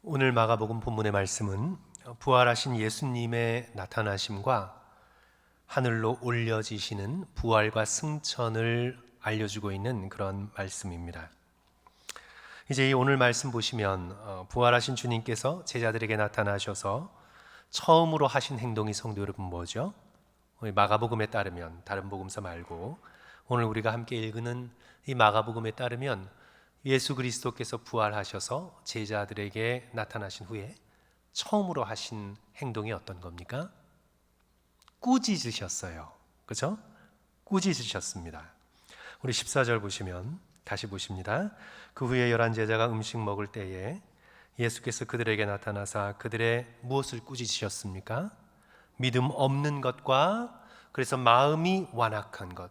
오늘 마가복음 본문의 말씀은 부활하신 예수님의 나타나심과 하늘로 올려지시는 부활과 승천을 알려주고 있는 그런 말씀입니다. 이제 이 오늘 말씀 보시면 부활하신 주님께서 제자들에게 나타나셔서 처음으로 하신 행동이 성도 여러분 뭐죠? 마가복음에 따르면, 다른 복음서 말고 오늘 우리가 함께 읽는 이 마가복음에 따르면 예수 그리스도께서 부활하셔서 제자들에게 나타나신 후에 처음으로 하신 행동이 어떤 겁니까? 꾸짖으셨어요. 그렇죠? 꾸짖으셨습니다. 우리 14절 보시면 다시 보십니다. 그 후에 11 제자가 음식 먹을 때에 예수께서 그들에게 나타나사 그들의 무엇을 꾸짖으셨습니까? 믿음 없는 것과 그래서 마음이 완악한 것,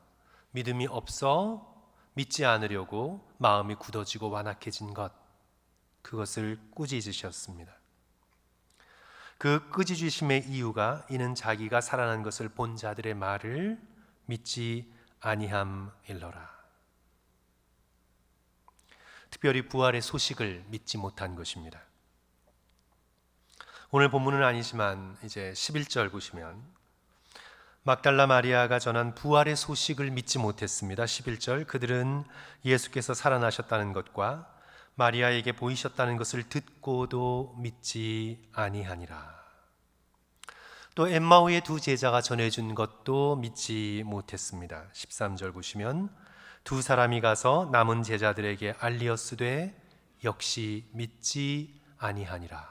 믿음이 없어 믿지 않으려고 마음이 굳어지고 완악해진 것, 그것을 꾸짖으셨습니다. 그 꾸짖으심의 이유가 이는 자기가 살아난 것을 본 자들의 말을 믿지 아니함일러라. 특별히 부활의 소식을 믿지 못한 것입니다. 오늘 본문은 아니지만 이제 11절 보시면 막달라 마리아가 전한 부활의 소식을 믿지 못했습니다. 11절 그들은 예수께서 살아나셨다는 것과 마리아에게 보이셨다는 것을 듣고도 믿지 아니하니라. 또 엠마오의 두 제자가 전해준 것도 믿지 못했습니다. 13절 보시면 두 사람이 가서 남은 제자들에게 알리었으되 역시 믿지 아니하니라.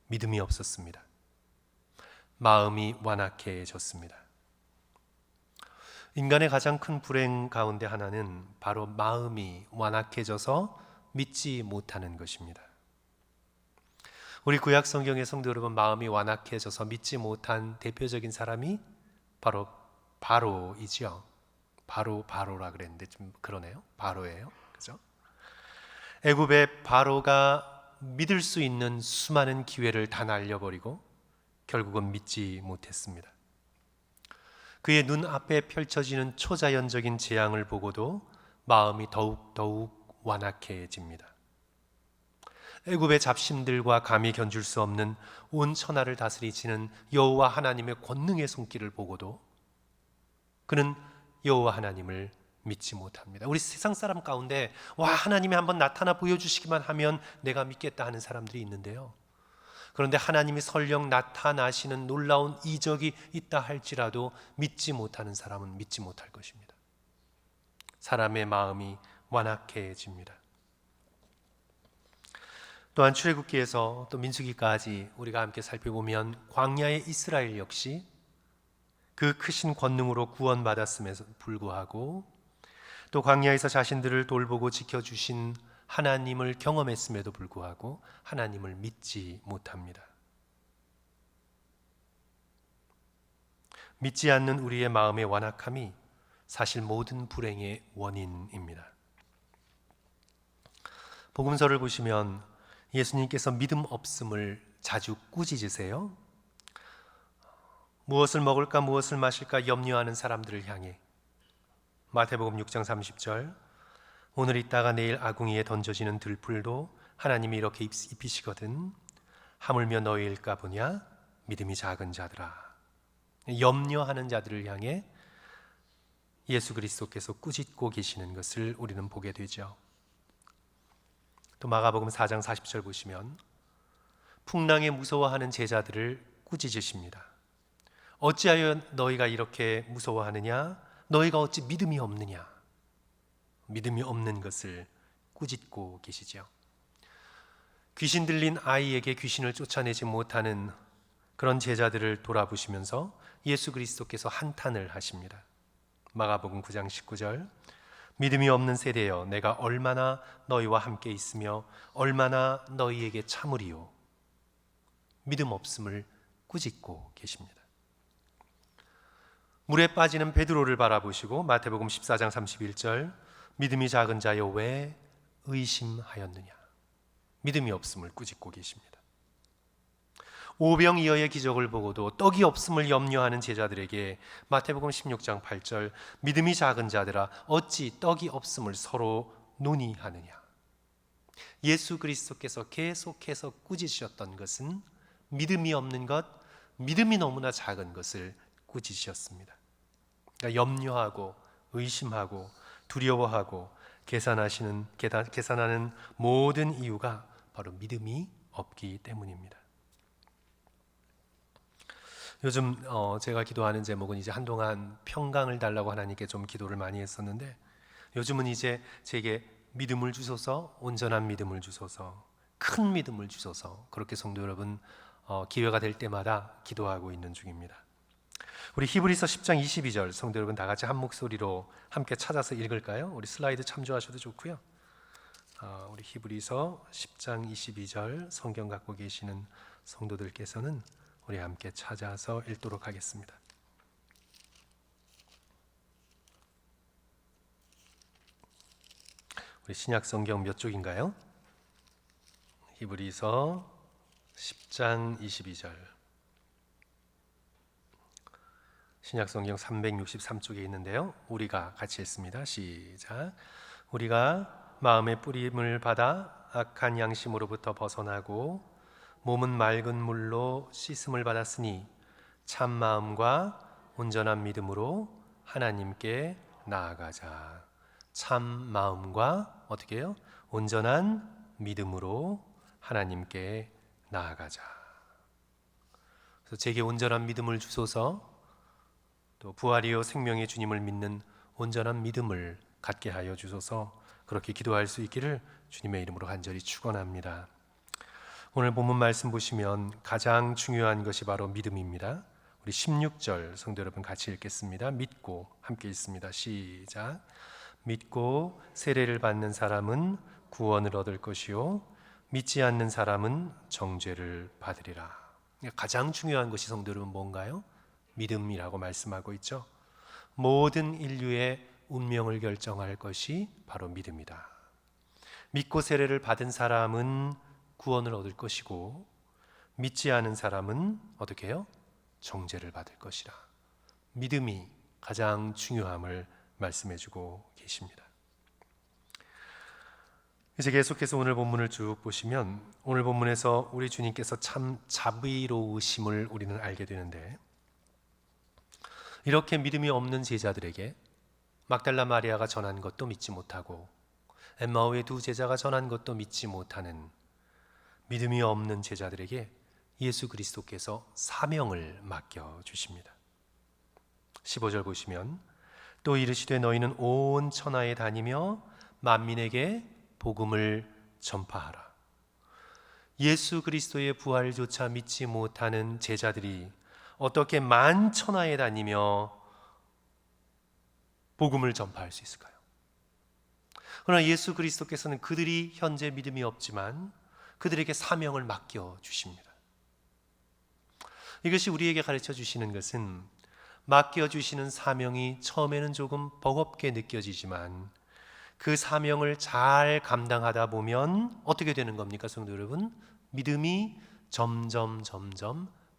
믿음이 없었습니다. 마음이 완악해졌습니다. 인간의 가장 큰 불행 가운데 하나는 바로 마음이 완악해져서 믿지 못하는 것입니다. 우리 구약 성경의 성도 여러분, 마음이 완악해져서 믿지 못한 대표적인 사람이 바로 바로이지요. 바로라 그랬는데 좀 그러네요. 바로예요. 그죠? 애굽의 바로가 믿을 수 있는 수많은 기회를 다 날려버리고 결국은 믿지 못했습니다. 그의 눈앞에 펼쳐지는 초자연적인 재앙을 보고도 마음이 더욱 완악해집니다. 애굽의 잡신들과 감히 견줄 수 없는 온 천하를 다스리시는 여호와 하나님의 권능의 손길을 보고도 그는 여호와 하나님을 믿지 못합니다. 우리 세상 사람 가운데 하나님이 한번 나타나 보여주시기만 하면 내가 믿겠다 하는 사람들이 있는데요. 그런데 하나님이 설령 나타나시는 놀라운 이적이 있다 할지라도 믿지 못하는 사람은 믿지 못할 것입니다. 사람의 마음이 완악해집니다. 또한 출애굽기에서 또 민수기까지 우리가 함께 살펴보면 광야의 이스라엘 역시 그 크신 권능으로 구원받았음에도 불구하고 또 광야에서 자신들을 돌보고 지켜주신 하나님을 경험했음에도 불구하고 하나님을 믿지 못합니다. 믿지 않는 우리의 마음의 완악함이 사실 모든 불행의 원인입니다. 복음서를 보시면 예수님께서 믿음 없음을 자주 꾸짖으세요. 무엇을 먹을까 무엇을 마실까 염려하는 사람들을 향해 마태복음 6장 30절 오늘 있다가 내일 아궁이에 던져지는 들풀도 하나님이 이렇게 입히시거든 하물며 너희일까 보냐 믿음이 작은 자들아. 염려하는 자들을 향해 예수 그리스도께서 꾸짖고 계시는 것을 우리는 보게 되죠. 또 마가복음 4장 40절 보시면 풍랑에 무서워하는 제자들을 꾸짖으십니다. 어찌하여 너희가 이렇게 무서워하느냐? 너희가 어찌 믿음이 없느냐? 믿음이 없는 것을 꾸짖고 계시죠. 귀신 들린 아이에게 귀신을 쫓아내지 못하는 그런 제자들을 돌아보시면서 예수 그리스도께서 한탄을 하십니다. 마가복음 9장 19절 믿음이 없는 세대여 내가 얼마나 너희와 함께 있으며 얼마나 너희에게 참으리요. 믿음 없음을 꾸짖고 계십니다. 물에 빠지는 베드로를 바라보시고 마태복음 14장 31절 믿음이 작은 자여 왜 의심하였느냐. 믿음이 없음을 꾸짖고 계십니다. 오병이어의 기적을 보고도 떡이 없음을 염려하는 제자들에게 마태복음 16장 8절 믿음이 작은 자들아 어찌 떡이 없음을 서로 논의하느냐. 예수 그리스도께서 계속해서 꾸짖으셨던 것은 믿음이 없는 것, 믿음이 너무나 작은 것을 꾸짖으셨습니다. 그러니까 염려하고 의심하고 두려워하고 계산하는 모든 이유가 바로 믿음이 없기 때문입니다. 요즘 제가 기도하는 제목은 이제 한동안 평강을 달라고 하나님께 좀 기도를 많이 했었는데, 요즘은 이제 제게 믿음을 주소서, 온전한 믿음을 주소서, 큰 믿음을 주소서, 그렇게 성도 여러분 기회가 될 때마다 기도하고 있는 중입니다. 우리 히브리서 10장 22절 성도 여러분 다 같이 한 목소리로 함께 찾아서 읽을까요? 우리 슬라이드 참조하셔도 좋고요. 우리 히브리서 10장 22절 성경 갖고 계시는 성도들께서는 우리 함께 찾아서 읽도록 하겠습니다. 우리 신약 성경 몇 쪽인가요? 히브리서 10장 22절. 신약 성경 363쪽에 있는데요. 우리가 같이 읽습니다. 시작. 우리가 마음의 뿌림을 받아 악한 양심으로부터 벗어나고 몸은 맑은 물로 씻음을 받았으니 참 마음과 온전한 믿음으로 하나님께 나아가자. 참 마음과 어떻게 해요? 온전한 믿음으로 하나님께 나아가자. 그래서 제게 온전한 믿음을 주소서, 또 부활이요 생명의 주님을 믿는 온전한 믿음을 갖게 하여 주소서, 그렇게 기도할 수 있기를 주님의 이름으로 간절히 축원합니다. 오늘 본문 말씀 보시면 가장 중요한 것이 바로 믿음입니다. 우리 16절 성도 여러분 같이 읽겠습니다. 믿고 함께 읽습니다. 시작. 믿고 세례를 받는 사람은 구원을 얻을 것이요 믿지 않는 사람은 정죄를 받으리라. 가장 중요한 것이 성도 여러분 뭔가요? 믿음이라고 말씀하고 있죠. 모든 인류의 운명을 결정할 것이 바로 믿음이다. 믿고 세례를 받은 사람은 구원을 얻을 것이고 믿지 않은 사람은 어떻게 해요? 정죄를 받을 것이라. 믿음이 가장 중요함을 말씀해주고 계십니다. 이제 계속해서 오늘 본문을 쭉 보시면 오늘 본문에서 우리 주님께서 참 자비로우심을 우리는 알게 되는데, 이렇게 믿음이 없는 제자들에게 막달라 마리아가 전한 것도 믿지 못하고 엠마오의 두 제자가 전한 것도 믿지 못하는 믿음이 없는 제자들에게 예수 그리스도께서 사명을 맡겨주십니다. 15절 보시면 또 이르시되 너희는 온 천하에 다니며 만민에게 복음을 전파하라. 예수 그리스도의 부활조차 믿지 못하는 제자들이 어떻게 만천하에 다니며 복음을 전파할 수 있을까요? 그러나 예수 그리스도께서는 그들이 현재 믿음이 없지만 그들에게 사명을 맡겨주십니다. 이것이 우리에게 가르쳐 주시는 것은 맡겨주시는 사명이 처음에는 조금 버겁게 느껴지지만 그 사명을 잘 감당하다 보면 어떻게 되는 겁니까, 성도 여러분? 믿음이 점점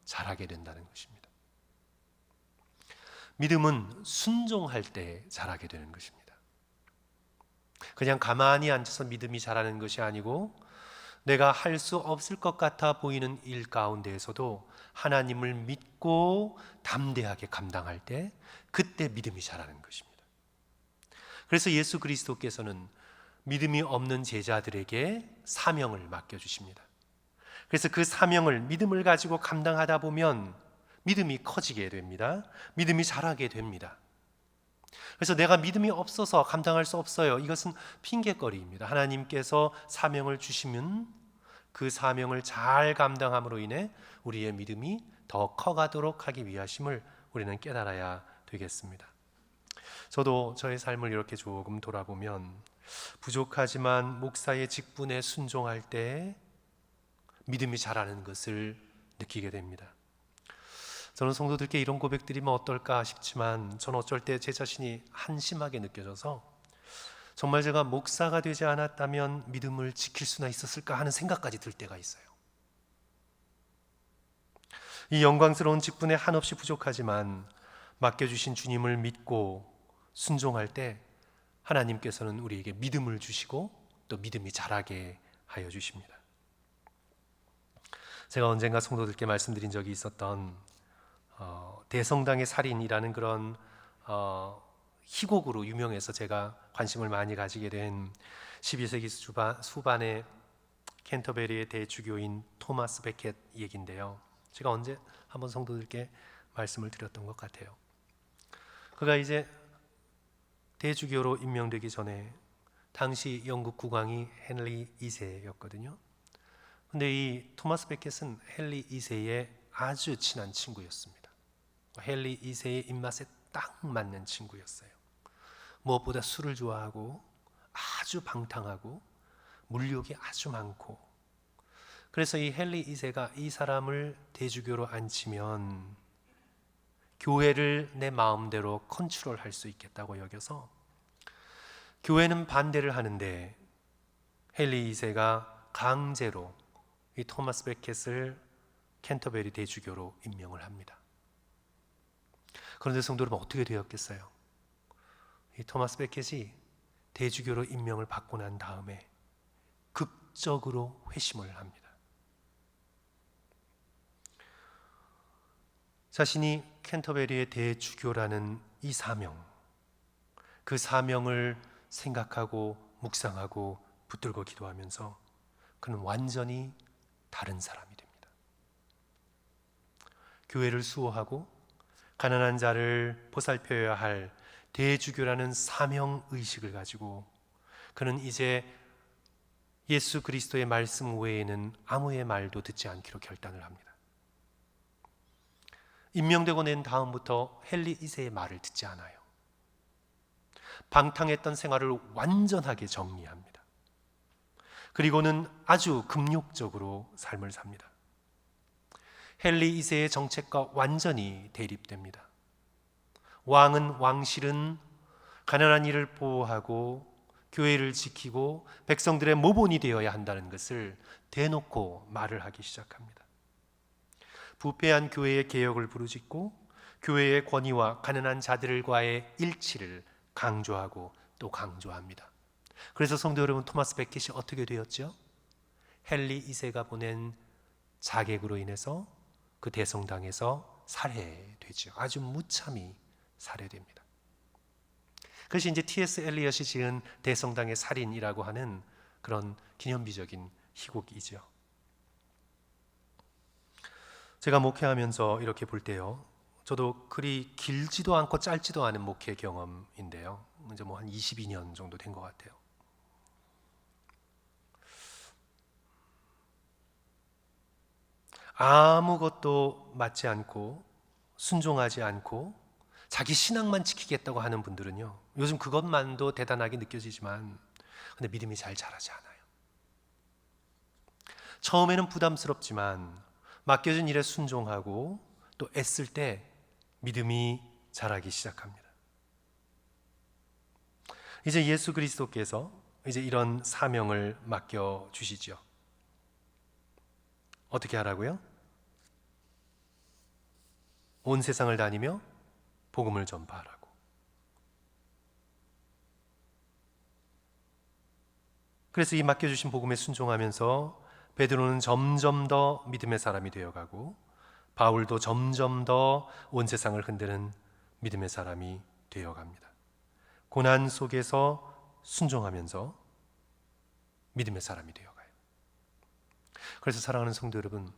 자라게 된다는 것입니다. 믿음은 순종할 때 자라게 되는 것입니다. 그냥 가만히 앉아서 믿음이 자라는 것이 아니고 내가 할 수 없을 것 같아 보이는 일 가운데에서도 하나님을 믿고 담대하게 감당할 때 그때 믿음이 자라는 것입니다. 그래서 예수 그리스도께서는 믿음이 없는 제자들에게 사명을 맡겨주십니다. 그래서 그 사명을 믿음을 가지고 감당하다 보면 믿음이 커지게 됩니다. 믿음이 자라게 됩니다. 그래서 내가 믿음이 없어서 감당할 수 없어요, 이것은 핑계거리입니다. 하나님께서 사명을 주시면 그 사명을 잘 감당함으로 인해 우리의 믿음이 더 커가도록 하기 위하심을 우리는 깨달아야 되겠습니다. 저도 저의 삶을 이렇게 조금 돌아보면 부족하지만 목사의 직분에 순종할 때 믿음이 자라는 것을 느끼게 됩니다. 저는 성도들께 이런 고백드리면 어떨까 싶지만 저는 어쩔 때 제 자신이 한심하게 느껴져서 정말 제가 목사가 되지 않았다면 믿음을 지킬 수나 있었을까 하는 생각까지 들 때가 있어요. 이 영광스러운 직분에 한없이 부족하지만 맡겨주신 주님을 믿고 순종할 때 하나님께서는 우리에게 믿음을 주시고 또 믿음이 자라게 하여 주십니다. 제가 언젠가 성도들께 말씀드린 적이 있었던 대성당의 살인이라는 그런 희곡으로 유명해서 제가 관심을 많이 가지게 된 12세기 후반의 캔터베리의 대주교인 토마스 베켓 얘기인데요. 제가 언제 한번 성도들께 말씀을 드렸던 것 같아요. 그가 이제 대주교로 임명되기 전에 당시 영국 국왕이 헨리 2세였거든요. 근데 이 토마스 베켓은 헨리 2세의 아주 친한 친구였습니다. 헨리 2세의 입맛에 딱 맞는 친구였어요. 무엇보다 술을 좋아하고 아주 방탕하고 물욕이 아주 많고, 그래서 이 헨리 2세가 이 사람을 대주교로 앉히면 교회를 내 마음대로 컨트롤할 수 있겠다고 여겨서 교회는 반대를 하는데 헨리 2세가 강제로 이 토마스 베켓을 캔터베리 대주교로 임명을 합니다. 그런데 성도 여러분, 어떻게 되었겠어요? 이 토마스 베켓이 대주교로 임명을 받고 난 다음에 극적으로 회심을 합니다. 자신이 캔터베리의 대주교라는 이 사명, 그 사명을 생각하고 묵상하고 붙들고 기도하면서 그는 완전히 다른 사람이 됩니다. 교회를 수호하고 가난한 자를 보살펴야 할 대주교라는 사명의식을 가지고 그는 이제 예수 그리스도의 말씀 외에는 아무의 말도 듣지 않기로 결단을 합니다. 임명되고 난 다음부터 헨리 2세의 말을 듣지 않아요. 방탕했던 생활을 완전하게 정리합니다. 그리고는 아주 금욕적으로 삶을 삽니다. 헨리 2세의 정책과 완전히 대립됩니다. 왕은 왕실은 가난한 이를 보호하고 교회를 지키고 백성들의 모본이 되어야 한다는 것을 대놓고 말을 하기 시작합니다. 부패한 교회의 개혁을 부르짖고 교회의 권위와 가난한 자들과의 일치를 강조하고 또 강조합니다. 그래서 성도 여러분, 토마스 베켓이 어떻게 되었죠? 헨리 2세가 보낸 자객으로 인해서 그 대성당에서 살해되죠. 아주 무참히 살해됩니다. 그것이 이제 T.S. 엘리엇이 지은 대성당의 살인이라고 하는 그런 기념비적인 희곡이죠. 제가 목회하면서 이렇게 볼 때요, 저도 그리 길지도 않고 짧지도 않은 목회 경험인데요, 이제 뭐 한 22년 정도 된 것 같아요. 아무것도 맞지 않고 순종하지 않고 자기 신앙만 지키겠다고 하는 분들은요, 요즘 그것만도 대단하게 느껴지지만 근데 믿음이 잘 자라지 않아요. 처음에는 부담스럽지만 맡겨진 일에 순종하고 또 애쓸 때 믿음이 자라기 시작합니다. 이제 예수 그리스도께서 이제 이런 사명을 맡겨 주시죠. 어떻게 하라고요? 온 세상을 다니며 복음을 전파하라고. 그래서 이 맡겨주신 복음에 순종하면서 베드로는 점점 더 믿음의 사람이 되어가고 바울도 점점 더 온 세상을 흔드는 믿음의 사람이 되어갑니다. 고난 속에서 순종하면서 믿음의 사람이 되어가요. 그래서 사랑하는 성도 여러분,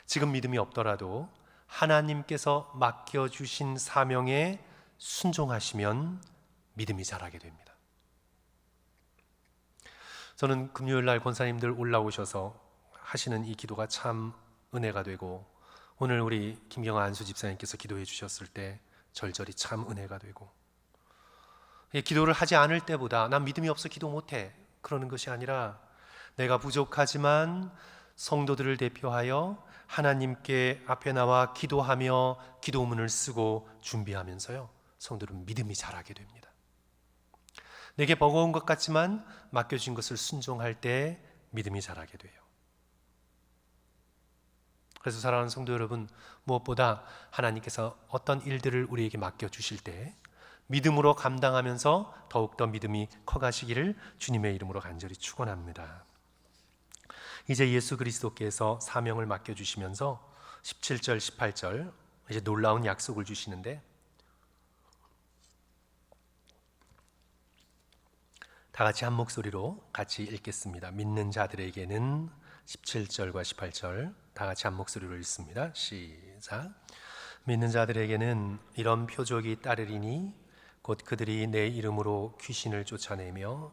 지금 믿음이 없더라도 하나님께서 맡겨주신 사명에 순종하시면 믿음이 자라게 됩니다. 저는 금요일 날 권사님들 올라오셔서 하시는 이 기도가 참 은혜가 되고, 오늘 우리 김경아 안수 집사님께서 기도해 주셨을 때 절절히 참 은혜가 되고, 기도를 하지 않을 때보다 난 믿음이 없어 기도 못해 그러는 것이 아니라 내가 부족하지만 성도들을 대표하여 하나님께 앞에 나와 기도하며 기도문을 쓰고 준비하면서요, 성도들은 믿음이 자라게 됩니다. 내게 버거운 것 같지만 맡겨진 것을 순종할 때 믿음이 자라게 돼요. 그래서 사랑하는 성도 여러분, 무엇보다 하나님께서 어떤 일들을 우리에게 맡겨주실 때 믿음으로 감당하면서 더욱더 믿음이 커가시기를 주님의 이름으로 간절히 축원합니다. 이제 예수 그리스도께서 사명을 맡겨주시면서 17절, 18절 이제 놀라운 약속을 주시는데 다 같이 한 목소리로 같이 읽겠습니다. 믿는 자들에게는 17절과 18절 다 같이 한 목소리로 읽습니다. 시작. 믿는 자들에게는 이런 표적이 따르리니 곧 그들이 내 이름으로 귀신을 쫓아내며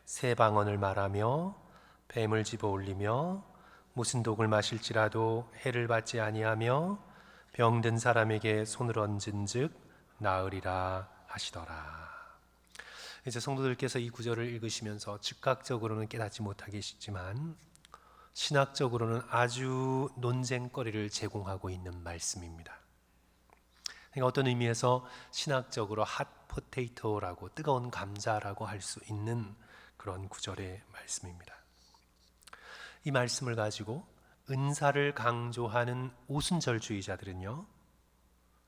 새 방언을 말하며 뱀을 집어 올리며 무슨 독을 마실지라도 해를 받지 아니하며 병든 사람에게 손을 얹은즉 나으리라 하시더라. 이제 성도들께서 이 구절을 읽으시면서 즉각적으로는 깨닫지 못하겠지만 신학적으로는 아주 논쟁거리를 제공하고 있는 말씀입니다. 그러니까 어떤 의미에서 신학적으로 핫포테이토라고 뜨거운 감자라고 할 수 있는 그런 구절의 말씀입니다. 이 말씀을 가지고 은사를 강조하는 오순절주의자들은요,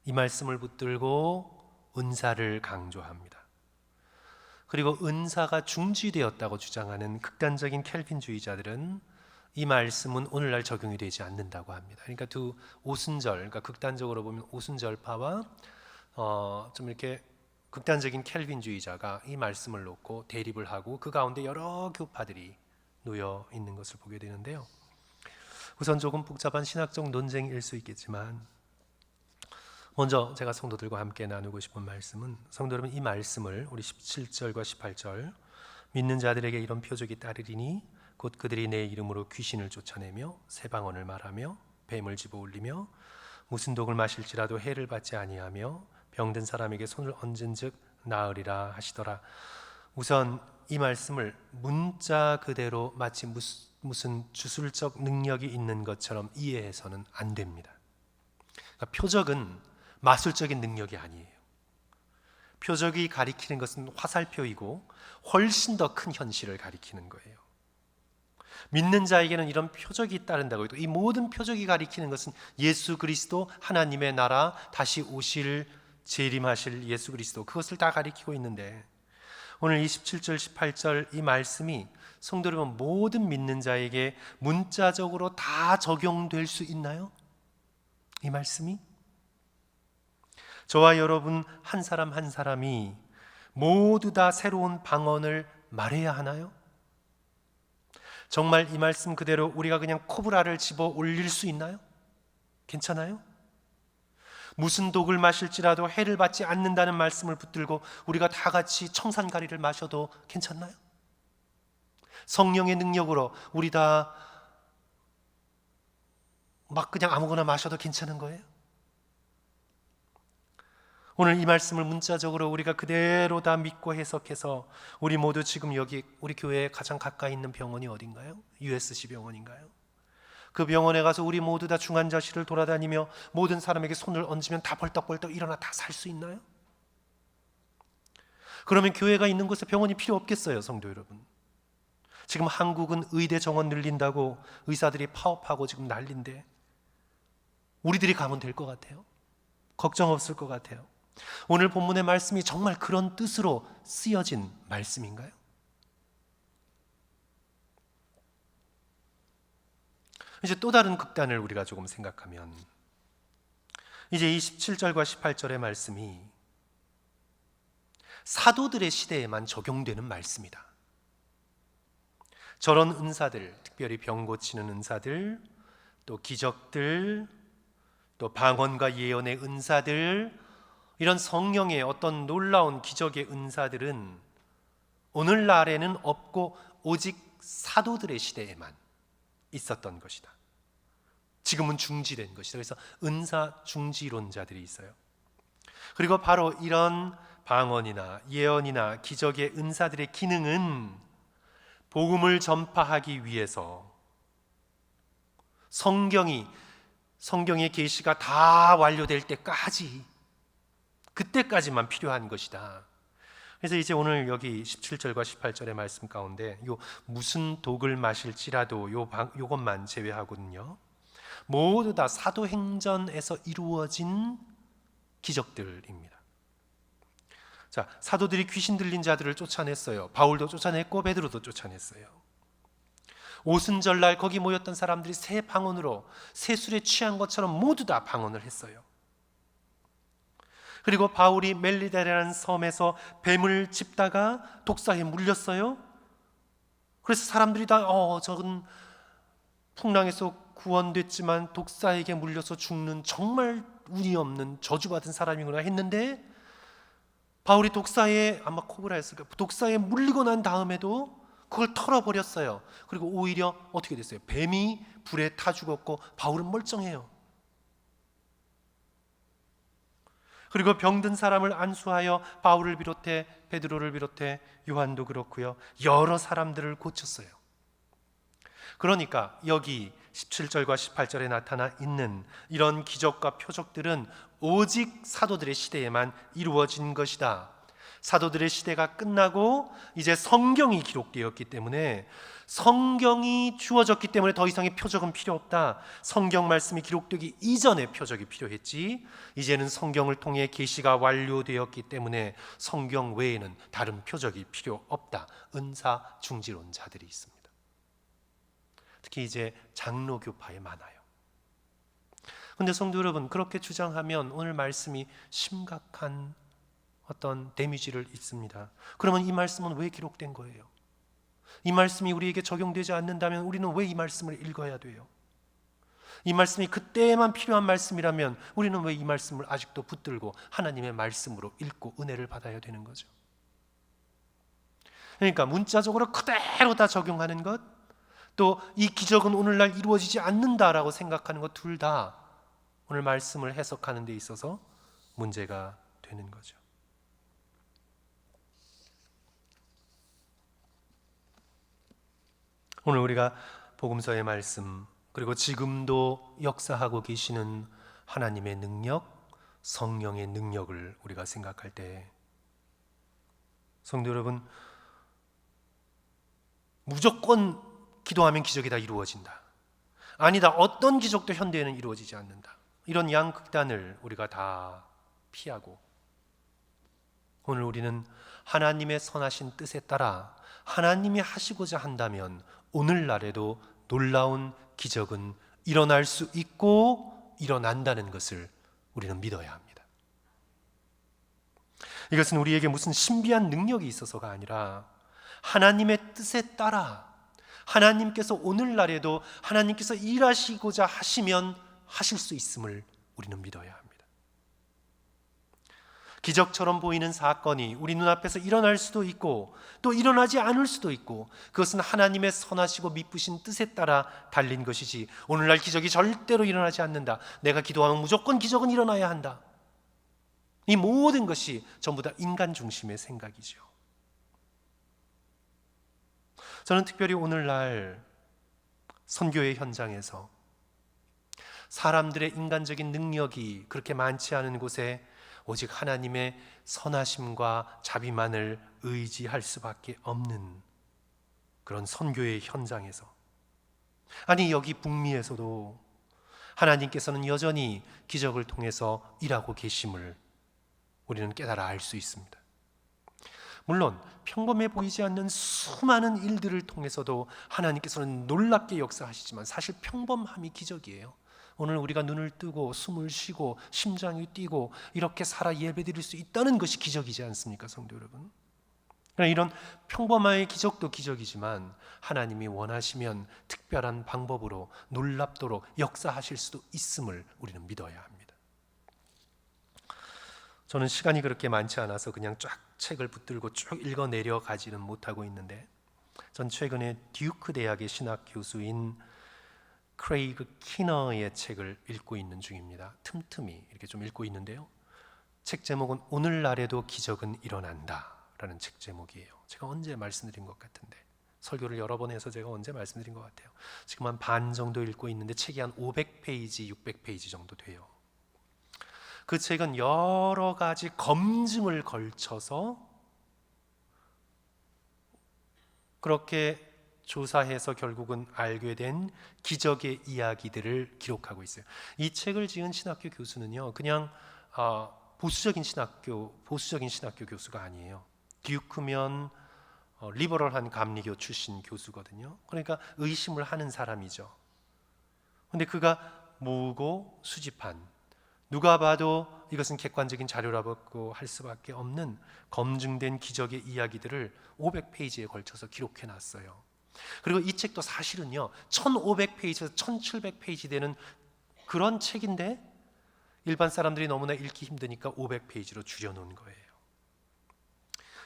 이 말씀을 붙들고 은사를 강조합니다. 그리고 은사가 중지되었다고 주장하는 극단적인 켈빈주의자들은 이 말씀은 오늘날 적용이 되지 않는다고 합니다. 그러니까 두 오순절, 그러니까 극단적으로 보면 오순절파와 좀 이렇게 극단적인 켈빈주의자가 이 말씀을 놓고 대립을 하고 그 가운데 여러 교파들이 놓여 있는 것을 보게 되는데요. 우선 조금 복잡한 신학적 논쟁일 수 있겠지만 먼저 제가 성도들과 함께 나누고 싶은 말씀은 성도 여러분, 이 말씀을 우리 17절과 18절 믿는 자들에게 이런 표적이 따르리니 곧 그들이 내 이름으로 귀신을 쫓아내며 새 방언을 말하며 뱀을 집어 올리며 무슨 독을 마실지라도 해를 받지 아니하며 병든 사람에게 손을 얹은즉 나으리라 하시더라. 우선 이 말씀을 문자 그대로 마치 무슨 주술적 능력이 있는 것처럼 이해해서는 안 됩니다. 그러니까 표적은 마술적인 능력이 아니에요. 표적이 가리키는 것은 화살표이고 훨씬 더 큰 현실을 가리키는 거예요. 믿는 자에게는 이런 표적이 따른다고 해도 이 모든 표적이 가리키는 것은 예수 그리스도, 하나님의 나라, 다시 오실 재림하실 예수 그리스도, 그것을 다 가리키고 있는데 오늘 27절 18절 이 말씀이 성도 여러분 모든 믿는 자에게 문자적으로 다 적용될 수 있나요? 이 말씀이? 저와 여러분 한 사람 한 사람이 모두 다 새로운 방언을 말해야 하나요? 정말 이 말씀 그대로 우리가 그냥 코브라를 집어 올릴 수 있나요? 괜찮아요? 무슨 독을 마실지라도 해를 받지 않는다는 말씀을 붙들고 우리가 다 같이 청산가리를 마셔도 괜찮나요? 성령의 능력으로 우리 다 막 그냥 아무거나 마셔도 괜찮은 거예요? 오늘 이 말씀을 문자적으로 우리가 그대로 다 믿고 해석해서 우리 모두 지금 여기 우리 교회에 가장 가까이 있는 병원이 어딘가요? USC 병원인가요? 그 병원에 가서 우리 모두 다 중환자실을 돌아다니며 모든 사람에게 손을 얹으면 다 벌떡벌떡 일어나 다 살 수 있나요? 그러면 교회가 있는 곳에 병원이 필요 없겠어요, 성도 여러분. 지금 한국은 의대 정원 늘린다고 의사들이 파업하고 지금 난리인데 우리들이 가면 될 것 같아요? 걱정 없을 것 같아요? 오늘 본문의 말씀이 정말 그런 뜻으로 쓰여진 말씀인가요? 이제 또 다른 극단을 우리가 조금 생각하면 이제 27절과 18절의 말씀이 사도들의 시대에만 적용되는 말씀이다. 저런 은사들, 특별히 병 고치는 은사들, 또 기적들, 또 방언과 예언의 은사들, 이런 성령의 어떤 놀라운 기적의 은사들은 오늘날에는 없고 오직 사도들의 시대에만 있었던 것이다. 지금은 중지된 것이다. 그래서 은사 중지론자들이 있어요. 그리고 바로 이런 방언이나 예언이나 기적의 은사들의 기능은 복음을 전파하기 위해서 성경의 계시가 다 완료될 때까지, 그때까지만 필요한 것이다. 그래서 이제 오늘 여기 17절과 18절의 말씀 가운데 요 무슨 독을 마실지라도 요것만 제외하거든요. 모두 다 사도행전에서 이루어진 기적들입니다. 자, 사도들이 귀신 들린 자들을 쫓아냈어요. 바울도 쫓아냈고 베드로도 쫓아냈어요. 오순절날 거기 모였던 사람들이 새 방언으로 새술에 취한 것처럼 모두 다 방언을 했어요. 그리고 바울이 멜리데라는 섬에서 뱀을 짚다가 독사에 물렸어요. 그래서 사람들이 다 저건 풍랑에서 구원됐지만 독사에게 물려서 죽는 정말 운이 없는 저주받은 사람이구나 했는데, 바울이 독사에 아마 코브라였을까, 독사에 물리고 난 다음에도 그걸 털어버렸어요. 그리고 오히려 어떻게 됐어요? 뱀이 불에 타 죽었고 바울은 멀쩡해요. 그리고 병든 사람을 안수하여 바울을 비롯해 베드로를 비롯해 요한도 그렇고요, 여러 사람들을 고쳤어요. 그러니까 여기 17절과 18절에 나타나 있는 이런 기적과 표적들은 오직 사도들의 시대에만 이루어진 것이다. 사도들의 시대가 끝나고 이제 성경이 기록되었기 때문에, 성경이 주어졌기 때문에 더 이상의 표적은 필요 없다. 성경 말씀이 기록되기 이전에 표적이 필요했지, 이제는 성경을 통해 계시가 완료되었기 때문에 성경 외에는 다른 표적이 필요 없다. 은사 중지론자들이 있습니다. 특히 이제 장로교파에 많아요. 그런데 성도 여러분, 그렇게 주장하면 오늘 말씀이 심각한 어떤 데미지를 입습니다. 그러면 이 말씀은 왜 기록된 거예요? 이 말씀이 우리에게 적용되지 않는다면 우리는 왜 이 말씀을 읽어야 돼요? 이 말씀이 그때만 필요한 말씀이라면 우리는 왜 이 말씀을 아직도 붙들고 하나님의 말씀으로 읽고 은혜를 받아야 되는 거죠? 그러니까 문자적으로 그대로 다 적용하는 것, 또 이 기적은 오늘날 이루어지지 않는다라고 생각하는 것, 둘 다 오늘 말씀을 해석하는 데 있어서 문제가 되는 거죠. 오늘 우리가 복음서의 말씀, 그리고 지금도 역사하고 계시는 하나님의 능력, 성령의 능력을 우리가 생각할 때, 성도 여러분, 무조건 기도하면 기적이 다 이루어진다, 아니다, 어떤 기적도 현대에는 이루어지지 않는다, 이런 양극단을 우리가 다 피하고, 오늘 우리는 하나님의 선하신 뜻에 따라 하나님이 하시고자 한다면 오늘날에도 놀라운 기적은 일어날 수 있고 일어난다는 것을 우리는 믿어야 합니다. 이것은 우리에게 무슨 신비한 능력이 있어서가 아니라 하나님의 뜻에 따라 하나님께서 오늘날에도 하나님께서 일하시고자 하시면 하실 수 있음을 우리는 믿어야 합니다. 기적처럼 보이는 사건이 우리 눈앞에서 일어날 수도 있고 또 일어나지 않을 수도 있고, 그것은 하나님의 선하시고 미쁘신 뜻에 따라 달린 것이지, 오늘날 기적이 절대로 일어나지 않는다, 내가 기도하면 무조건 기적은 일어나야 한다, 이 모든 것이 전부 다 인간 중심의 생각이죠. 저는 특별히 오늘날 선교의 현장에서 사람들의 인간적인 능력이 그렇게 많지 않은 곳에 오직 하나님의 선하심과 자비만을 의지할 수밖에 없는 그런 선교의 현장에서, 아니 여기 북미에서도 하나님께서는 여전히 기적을 통해서 일하고 계심을 우리는 깨달아 알 수 있습니다. 물론 평범해 보이지 않는 수많은 일들을 통해서도 하나님께서는 놀랍게 역사하시지만 사실 평범함이 기적이에요. 오늘 우리가 눈을 뜨고 숨을 쉬고 심장이 뛰고 이렇게 살아 예배드릴 수 있다는 것이 기적이지 않습니까, 성도 여러분? 이런 평범함의 기적도 기적이지만 하나님이 원하시면 특별한 방법으로 놀랍도록 역사하실 수도 있음을 우리는 믿어야 합니다. 저는 시간이 그렇게 많지 않아서 그냥 쫙 책을 붙들고 쭉 읽어 내려가지는 못하고 있는데, 전 최근에 듀크 대학의 신학 교수인 크레이그 키너의 책을 읽고 있는 중입니다. 틈틈이 이렇게 좀 읽고 있는데요, 책 제목은 오늘날에도 기적은 일어난다 라는 책 제목이에요. 제가 언제 말씀드린 것 같은데, 설교를 여러 번 해서 제가 언제 말씀드린 것 같아요. 지금 한 반 정도 읽고 있는데 책이 한 500페이지, 600페이지 정도 돼요. 그 책은 여러 가지 검증을 걸쳐서 그렇게 조사해서 결국은 알게 된 기적의 이야기들을 기록하고 있어요. 이 책을 지은 신학교 교수는요, 그냥 보수적인 신학교 교수가 아니에요. 듀크면 리버럴한 감리교 출신 교수거든요. 그러니까 의심을 하는 사람이죠. 근데 그가 모으고 수집한, 누가 봐도 이것은 객관적인 자료라고 할 수밖에 없는 검증된 기적의 이야기들을 500페이지에 걸쳐서 기록해 놨어요. 그리고 이 책도 사실은요 1500페이지에서 1700페이지 되는 그런 책인데 일반 사람들이 너무나 읽기 힘드니까 500페이지로 줄여놓은 거예요.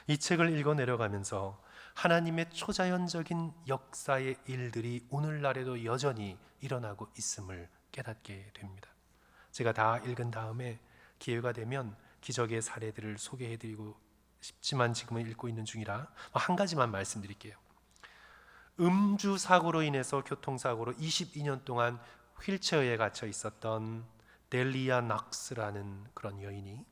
이 책을 읽어 내려가면서 하나님의 초자연적인 역사의 일들이 오늘날에도 여전히 일어나고 있음을 깨닫게 됩니다. 제가 다 읽은 다음에 기회가 되면 기적의 사례들을 소개해드리고 싶지만 지금은 읽고 있는 중이라 한 가지만 말씀드릴게요. 음주 사고로 인해서 교통사고로 22년 동안 휠체어에 갇혀 있었던 델리아 낙스라는 그런 여인이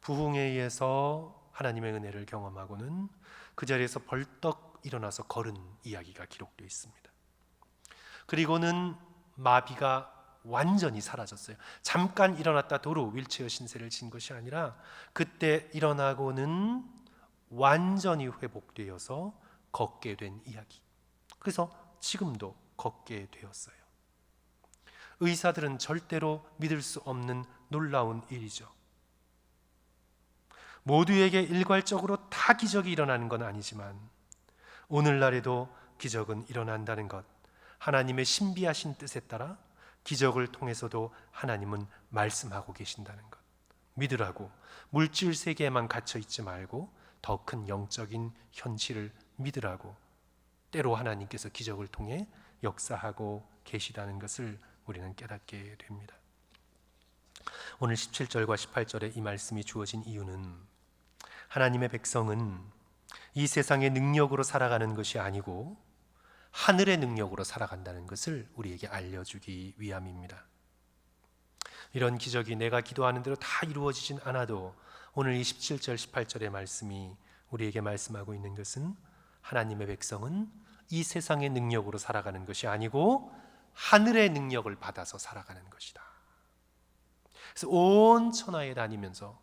부흥에 의해서 하나님의 은혜를 경험하고는 그 자리에서 벌떡 일어나서 걸은 이야기가 기록되어 있습니다. 그리고는 마비가 완전히 사라졌어요. 잠깐 일어났다 도로 휠체어 신세를 진 것이 아니라 그때 일어나고는 완전히 회복되어서 걷게 된 이야기. 그래서 지금도 걷게 되었어요. 의사들은 절대로 믿을 수 없는 놀라운 일이죠. 모두에게 일괄적으로 다 기적이 일어나는 건 아니지만 오늘날에도 기적은 일어난다는 것, 하나님의 신비하신 뜻에 따라 기적을 통해서도 하나님은 말씀하고 계신다는 것 믿으라고, 물질 세계에만 갇혀 있지 말고 더 큰 영적인 현실을 믿으라고, 때로 하나님께서 기적을 통해 역사하고 계시다는 것을 우리는 깨닫게 됩니다. 오늘 17절과 18절에 이 말씀이 주어진 이유는 하나님의 백성은 이 세상의 능력으로 살아가는 것이 아니고 하늘의 능력으로 살아간다는 것을 우리에게 알려주기 위함입니다. 이런 기적이 내가 기도하는 대로 다 이루어지진 않아도 오늘 이 17절 18절의 말씀이 우리에게 말씀하고 있는 것은 하나님의 백성은 이 세상의 능력으로 살아가는 것이 아니고 하늘의 능력을 받아서 살아가는 것이다. 그래서 온 천하에 다니면서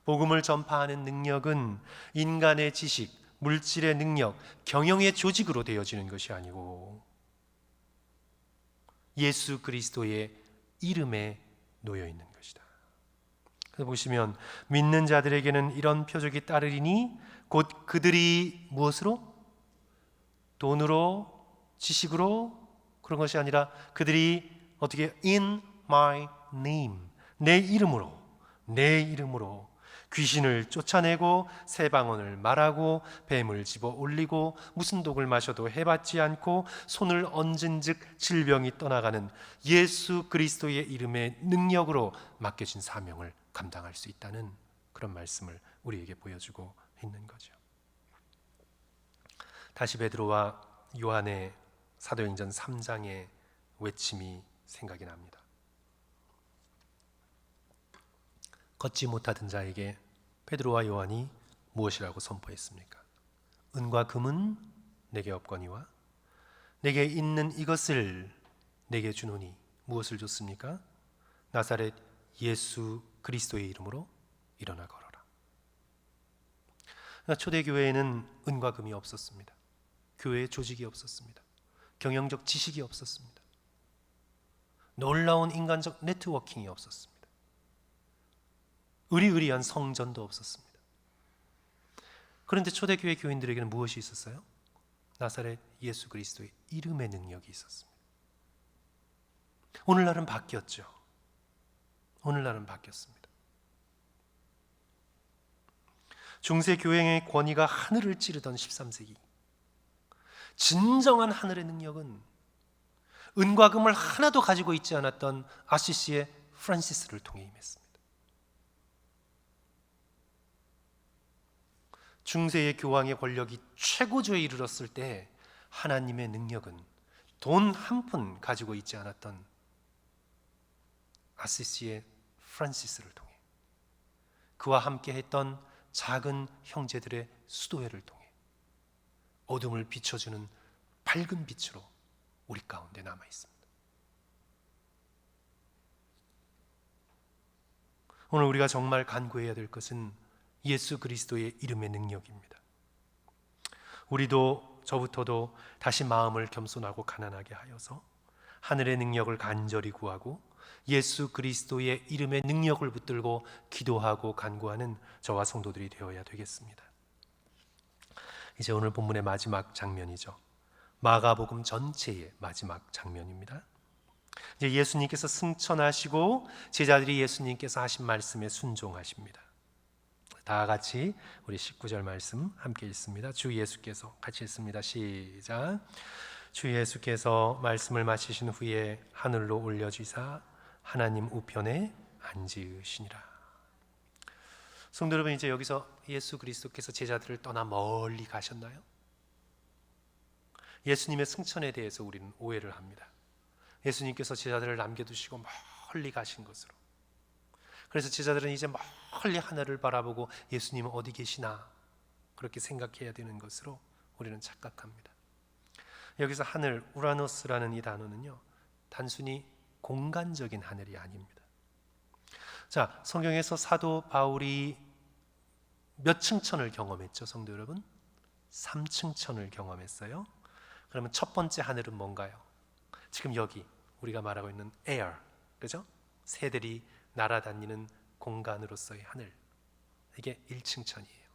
복음을 전파하는 능력은 인간의 지식, 물질의 능력, 경영의 조직으로 되어지는 것이 아니고 예수 그리스도의 이름에 놓여 있는 것이다. 그래서 보시면 믿는 자들에게는 이런 표적이 따르리니 곧 그들이 무엇으로? 돈으로, 지식으로 그런 것이 아니라 그들이 어떻게 in my name, 내 이름으로 귀신을 쫓아내고 새 방언을 말하고 뱀을 집어 올리고 무슨 독을 마셔도 해받지 않고 손을 얹은즉 질병이 떠나가는 예수 그리스도의 이름의 능력으로 맡겨진 사명을 감당할 수 있다는 그런 말씀을 우리에게 보여주고 있는 거죠. 다시 베드로와 요한의 사도행전 3장의 외침이 생각이 납니다. 걷지 못하던 자에게 베드로와 요한이 무엇이라고 선포했습니까? 은과 금은 내게 없거니와 내게 있는 이것을 내게 주노니 무엇을 줬습니까? 나사렛 예수 그리스도의 이름으로 일어나 걸어라. 초대교회에는 은과 금이 없었습니다. 교회의 조직이 없었습니다. 경영적 지식이 없었습니다. 놀라운 인간적 네트워킹이 없었습니다. 의리의리한 성전도 없었습니다. 그런데 초대교회 교인들에게는 무엇이 있었어요? 나사렛 예수 그리스도의 이름의 능력이 있었습니다. 오늘날은 바뀌었죠. 오늘날은 바뀌었습니다. 중세교회의 권위가 하늘을 찌르던 13세기, 진정한 하늘의 능력은 은과 금을 하나도 가지고 있지 않았던 아시시의 프란시스를 통해 임했습니다. 중세의 교황의 권력이 최고조에 이르렀을 때 하나님의 능력은 돈 한 푼 가지고 있지 않았던 아시시의 프란시스를 통해, 그와 함께 했던 작은 형제들의 수도회를 통해 어둠을 비춰주는 밝은 빛으로 우리 가운데 남아 있습니다. 오늘 우리가 정말 간구해야 될 것은 예수 그리스도의 이름의 능력입니다. 우리도 저부터도 다시 마음을 겸손하고 가난하게 하여서 하늘의 능력을 간절히 구하고 예수 그리스도의 이름의 능력을 붙들고 기도하고 간구하는 저와 성도들이 되어야 되겠습니다. 이제 오늘 본문의 마지막 장면이죠. 마가복음 전체의 마지막 장면입니다. 이제 예수님께서 승천하시고 제자들이 예수님께서 하신 말씀에 순종하십니다. 다 같이 우리 19절 말씀 함께 읽습니다. 주 예수께서 같이 읽습니다. 시작. 주 예수께서 말씀을 마치신 후에 하늘로 올려지사 하나님 우편에 앉으시니라. 성도 여러분, 이제 여기서 예수 그리스도께서 제자들을 떠나 멀리 가셨나요? 예수님의 승천에 대해서 우리는 오해를 합니다. 예수님께서 제자들을 남겨두시고 멀리 가신 것으로, 그래서 제자들은 이제 멀리 하늘을 바라보고 예수님은 어디 계시나 그렇게 생각해야 되는 것으로 우리는 착각합니다. 여기서 하늘, 우라노스라는 이 단어는요, 단순히 공간적인 하늘이 아닙니다. 자, 성경에서 사도 바울이 몇 층천을 경험했죠, 성도 여러분? 3층천을 경험했어요. 그러면 첫 번째 하늘은 뭔가요? 지금 여기 우리가 말하고 있는 air, 그죠? 새들이 날아다니는 공간으로서의 하늘, 이게 1층천이에요.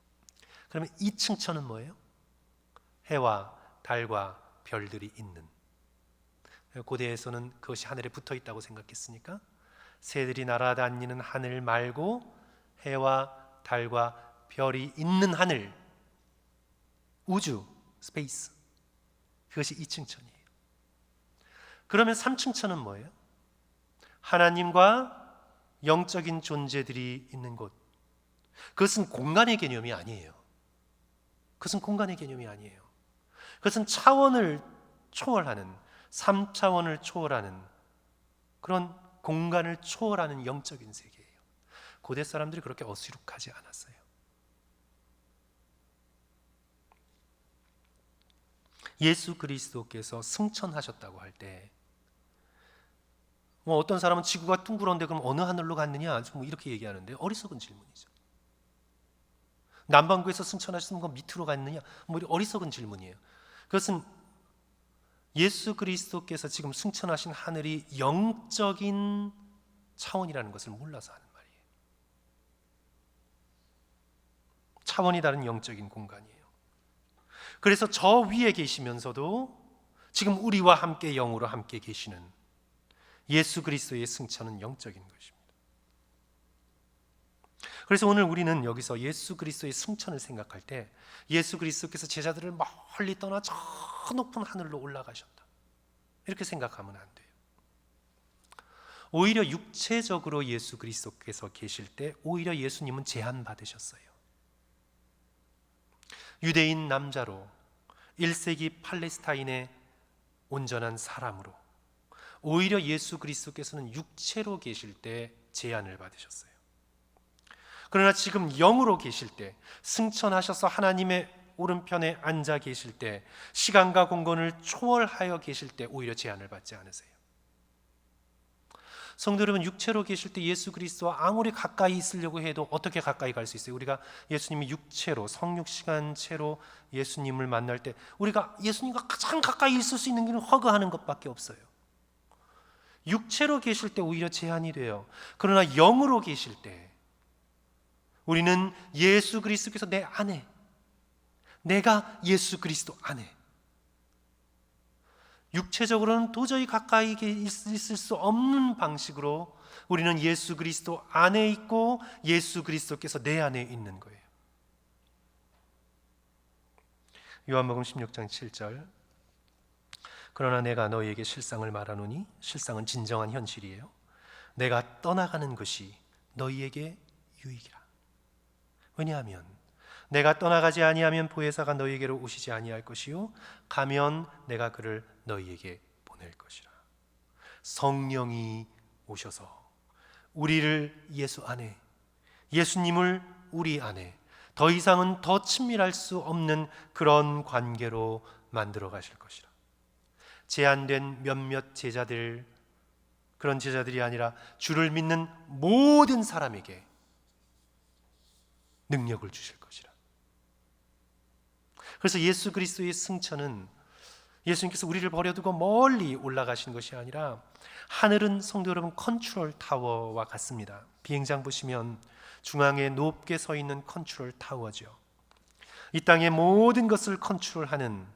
그러면 2층천은 뭐예요? 해와 달과 별들이 있는, 고대에서는 그것이 하늘에 붙어 있다고 생각했으니까 새들이 날아다니는 하늘 말고 해와 달과 별이 있는 하늘, 우주, 스페이스, 그것이 2층천이에요. 그러면 3층천은 뭐예요? 하나님과 영적인 존재들이 있는 곳. 그것은 공간의 개념이 아니에요. 그것은 공간의 개념이 아니에요. 그것은 차원을 초월하는, 3차원을 초월하는, 그런 공간을 초월하는 영적인 세계예요. 고대 사람들이 그렇게 어수룩하지 않았어요. 예수 그리스도께서 승천하셨다고 할 때, 어떤 사람은 지구가 둥그런데 그럼 어느 하늘로 갔느냐, 이렇게 얘기하는데 어리석은 질문이죠. 남반구에서 승천하셨으면 그 밑으로 갔느냐, 어리석은 질문이에요. 그것은 예수 그리스도께서 지금 승천하신 하늘이 영적인 차원이라는 것을 몰라서 하는 말이에요. 차원이 다른 영적인 공간이에요. 그래서 저 위에 계시면서도 지금 우리와 함께 영으로 함께 계시는 예수 그리스도의 승천은 영적인 것입니다. 그래서 오늘 우리는 여기서 예수 그리스도의 승천을 생각할 때 예수 그리스도께서 제자들을 멀리 떠나 저 높은 하늘로 올라가셨다, 이렇게 생각하면 안 돼요. 오히려 육체적으로 예수 그리스도께서 계실 때 오히려 예수님은 제한받으셨어요. 유대인 남자로 1세기 팔레스타인의 온전한 사람으로 오히려 예수 그리스도께서는 육체로 계실 때 제한을 받으셨어요. 그러나 지금 영으로 계실 때, 승천하셔서 하나님의 오른편에 앉아 계실 때, 시간과 공간을 초월하여 계실 때 오히려 제한을 받지 않으세요. 성도 여러분, 육체로 계실 때 예수 그리스도와 아무리 가까이 있으려고 해도 어떻게 가까이 갈 수 있어요? 우리가 예수님이 육체로, 성육시간체로 예수님을 만날 때 우리가 예수님과 가장 가까이 있을 수 있는 길은 허그하는 것밖에 없어요. 육체로 계실 때 오히려 제한이 돼요. 그러나 영으로 계실 때 우리는 예수 그리스도께서 내 안에, 내가 예수 그리스도 안에, 육체적으로는 도저히 가까이 있을 수 없는 방식으로 우리는 예수 그리스도 안에 있고 예수 그리스도께서 내 안에 있는 거예요. 요한복음 16장 7절, 그러나 내가 너희에게 실상을 말하노니, 실상은 진정한 현실이에요. 내가 떠나가는 것이 너희에게 유익이라. 왜냐하면 내가 떠나가지 아니하면 보혜사가 너희에게로 오시지 아니할 것이요 가면 내가 그를 너희에게 보낼 것이라. 성령이 오셔서 우리를 예수 안에, 예수님을 우리 안에 더 이상은 더 친밀할 수 없는 그런 관계로 만들어 가실 것이라. 제한된 몇몇 제자들, 그런 제자들이 아니라 주를 믿는 모든 사람에게 능력을 주실 것이라. 그래서 예수 그리스도의 승천은 예수님께서 우리를 버려두고 멀리 올라가신 것이 아니라 하늘은 성도 여러분 컨트롤 타워와 같습니다. 비행장 보시면 중앙에 높게 서 있는 컨트롤 타워죠. 이 땅의 모든 것을 컨트롤하는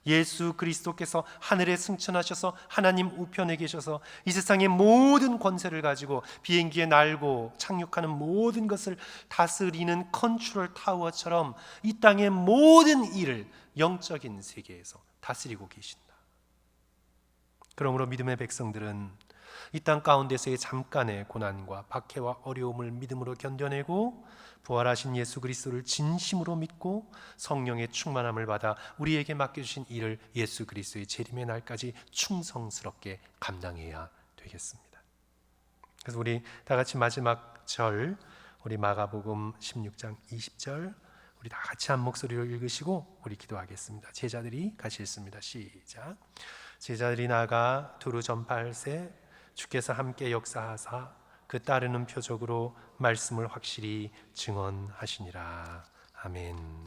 예수 그리스도께서 하늘에 승천하셔서 하나님 우편에 계셔서 이 세상의 모든 권세를 가지고 비행기에 날고 착륙하는 모든 것을 다스리는 컨트롤 타워처럼 이 땅의 모든 일을 영적인 세계에서 다스리고 계신다. 그러므로 믿음의 백성들은 이 땅 가운데서의 잠깐의 고난과 박해와 어려움을 믿음으로 견뎌내고 부활하신 예수 그리스도를 진심으로 믿고 성령의 충만함을 받아 우리에게 맡겨주신 일을 예수 그리스도의 재림의 날까지 충성스럽게 감당해야 되겠습니다. 그래서 우리 다 같이 마지막 절, 우리 마가복음 16장 20절 우리 다 같이 한 목소리로 읽으시고 우리 기도하겠습니다. 제자들이 같이 읽습니다. 시작. 제자들이 나가 두루 전파할세 주께서 함께 역사하사 그 따르는 표적으로 말씀을 확실히 증언하시니라. 아멘.